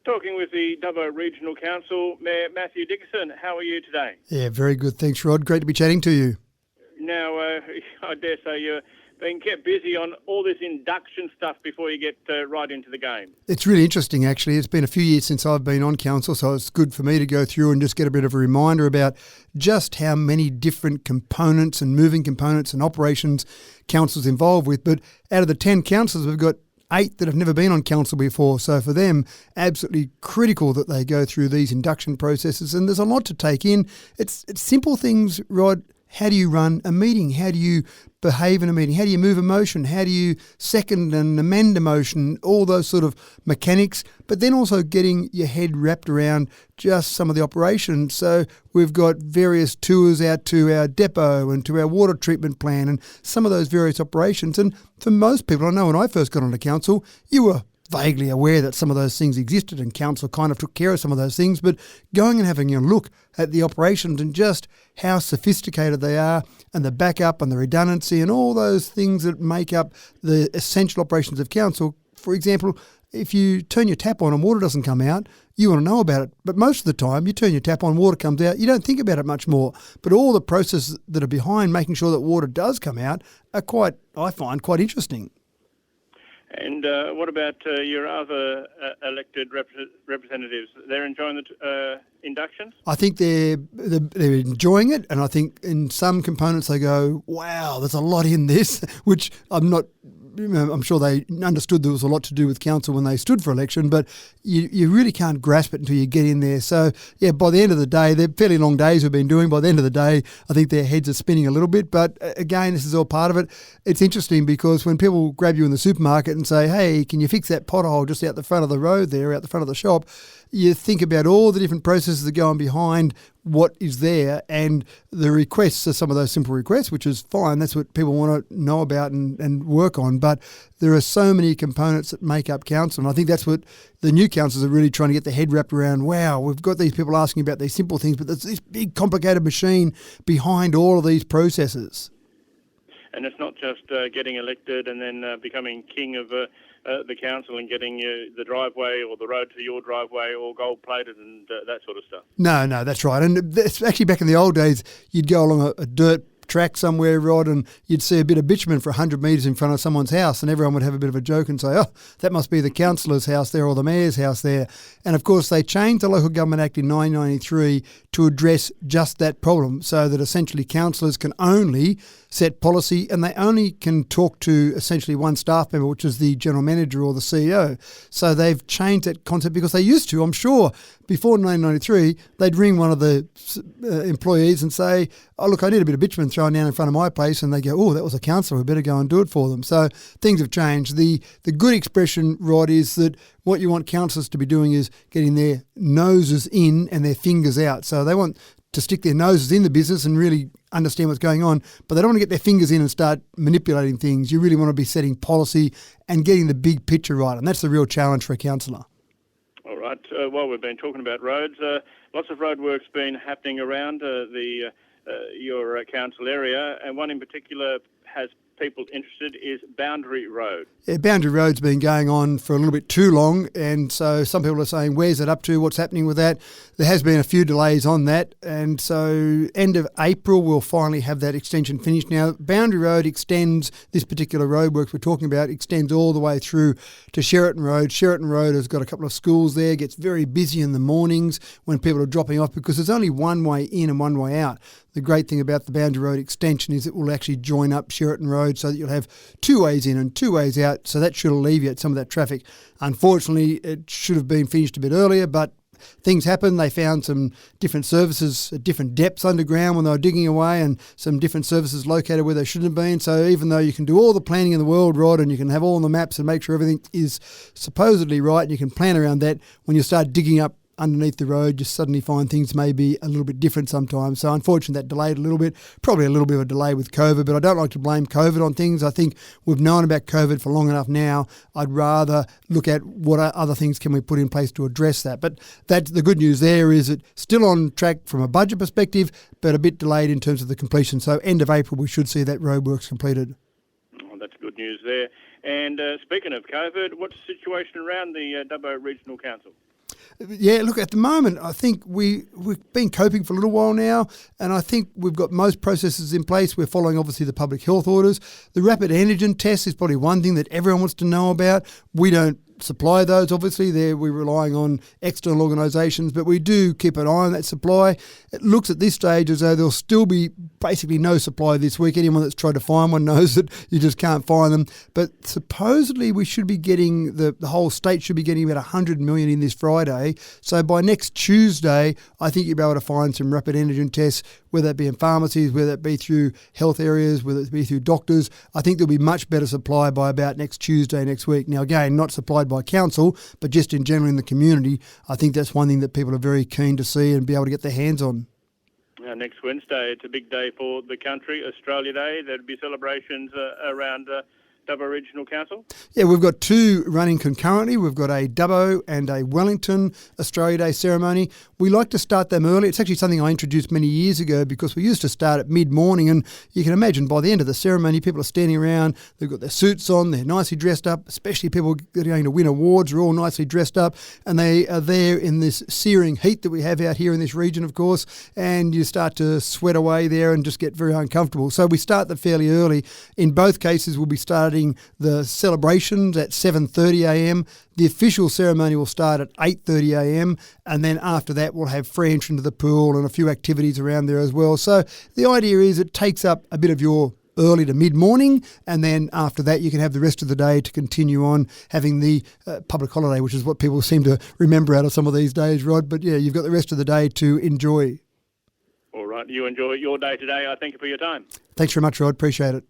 talking with the Dubbo Regional Council, Mayor Mathew Dickerson. How are you today? Yeah, very good. Thanks, Rod. Great to be chatting to you. Now, I dare say you're being kept busy on all this induction stuff before you get right into the game. It's really interesting, actually. It's been a few years since I've been on council, so it's good for me to go through and just get a bit of a reminder about just how many different components and moving components and operations council's involved with. But out of the 10 councils, we've got 8 that have never been on council before. So for them, absolutely critical that they go through these induction processes. And there's a lot to take in. It's simple things, Rod. How do you run a meeting? How do you behave in a meeting? How do you move a motion? How do you second and amend a motion? All those sort of mechanics, but then also getting your head wrapped around just some of the operations. So we've got various tours out to our depot and to our water treatment plant and some of those various operations. And for most people, I know when I first got onto council, you were vaguely aware that some of those things existed and council kind of took care of some of those things, but going and having a look at the operations and just how sophisticated they are and the backup and the redundancy and all those things that make up the essential operations of council. For example, if you turn your tap on and water doesn't come out, you want to know about it. But most of the time, you turn your tap on, water comes out, you don't think about it much more. But all the processes that are behind making sure that water does come out are I find quite interesting. And what about your other elected representatives? They're enjoying the induction? I think they're enjoying it, and I think in some components they go, wow, there's a lot in this, which I'm sure they understood there was a lot to do with council when they stood for election, but you really can't grasp it until you get in there. So, yeah, by the end of the day, they're fairly long days we've been doing. By the end of the day, I think their heads are spinning a little bit. But again, this is all part of it. It's interesting because when people grab you in the supermarket and say, hey, can you fix that pothole just out the front of the road there, out the front of the shop, you think about all the different processes that go on behind what is there, and the requests are some of those simple requests, which is fine. That's what people want to know about and work on. But there are so many components that make up council, and I think that's what the new councils are really trying to get their head wrapped around. Wow, we've got these people asking about these simple things, but there's this big complicated machine behind all of these processes. And it's not just getting elected and then becoming king of the council and getting the driveway or the road to your driveway all gold-plated and that sort of stuff. No, that's right. And it's actually back in the old days, you'd go along a dirt track somewhere, Rod, and you'd see a bit of bitumen for 100 metres in front of someone's house, and everyone would have a bit of a joke and say, oh, that must be the councillor's house there or the mayor's house there. And of course, they changed the Local Government Act in 1993 to address just that problem, so that essentially councillors can only set policy and they only can talk to essentially one staff member, which is the general manager or the CEO. So they've changed that concept because they used to, I'm sure, before 1993, they'd ring one of the employees and say, oh, look, I need a bit of bitumen thrown down in front of my place. And they go, oh, that was a councillor, we better go and do it for them. So things have changed. The good expression, Rod, is that what you want councillors to be doing is getting their noses in and their fingers out. So they want to stick their noses in the business and really understand what's going on, but they don't want to get their fingers in and start manipulating things. You really want to be setting policy and getting the big picture right, and that's the real challenge for a councillor. All right. While we've been talking about roads, lots of road work's been happening around your council area, and one in particular has people interested is Boundary Road. Yeah, Boundary Road's been going on for a little bit too long, and so some people are saying, where's it up to, what's happening with that? There has been a few delays on that, and so end of April we'll finally have that extension finished. Now, Boundary Road extends, this particular roadworks we're talking about, extends all the way through to Sheraton Road. Sheraton Road has got a couple of schools there, gets very busy in the mornings when people are dropping off because there's only one way in and one way out. The great thing about the Boundary Road extension is it will actually join up Sheraton Road so that you'll have 2 ways in and 2 ways out, so that should alleviate some of that traffic. Unfortunately, it should have been finished a bit earlier, but things happen. They found some different services at different depths underground when they were digging away, and some different services located where they shouldn't have been. So even though you can do all the planning in the world, Rod, and you can have all on the maps and make sure everything is supposedly right, and you can plan around that, when you start digging up underneath the road, you suddenly find things may be a little bit different sometimes. So unfortunately that delayed a little bit, probably a little bit of a delay with COVID, but I don't like to blame COVID on things. I think we've known about COVID for long enough now. I'd rather look at what other things can we put in place to address that. But that's the good news there, is it still on track from a budget perspective, but a bit delayed in terms of the completion. So end of April we should see that roadworks completed. Oh, that's good news there. And speaking of COVID, what's the situation around the Dubbo Regional Council? Yeah, look, at the moment, I think we've been coping for a little while now, and I think we've got most processes in place. We're following, obviously, the public health orders. The rapid antigen test is probably one thing that everyone wants to know about. We don't supply those, obviously. We're relying on external organisations, but we do keep an eye on that supply. It looks at this stage as though there'll still be basically no supply this week. Anyone that's tried to find one knows that you just can't find them. But supposedly we should be getting, the whole state should be getting about 100 million in this Friday. So by next Tuesday, I think you'll be able to find some rapid antigen tests, whether that be in pharmacies, whether it be through health areas, whether it be through doctors. I think there'll be much better supply by about next Tuesday next week. Now, again, not supplied by council, but just in general in the community. I think that's one thing that people are very keen to see and be able to get their hands on. Next Wednesday, it's a big day for the country, Australia Day. There'll be celebrations around Dubbo Regional Council. Yeah, we've got two running concurrently. We've got a Dubbo and a Wellington Australia Day ceremony. We like to start them early. It's actually something I introduced many years ago because we used to start at mid-morning, and you can imagine by the end of the ceremony, people are standing around, they've got their suits on, they're nicely dressed up, especially people going to win awards are all nicely dressed up, and they are there in this searing heat that we have out here in this region, of course, and you start to sweat away there and just get very uncomfortable. So we start them fairly early. In both cases, we'll be starting the celebrations at 7:30am. The official ceremony will start at 8:30am, and then after that we'll have free entry into the pool and a few activities around there as well. So the idea is it takes up a bit of your early to mid-morning, and then after that you can have the rest of the day to continue on having the public holiday, which is what people seem to remember out of some of these days, Rod. But yeah, you've got the rest of the day to enjoy. All right, you enjoy your day today. I thank you for your time. Thanks very much, Rod. Appreciate it.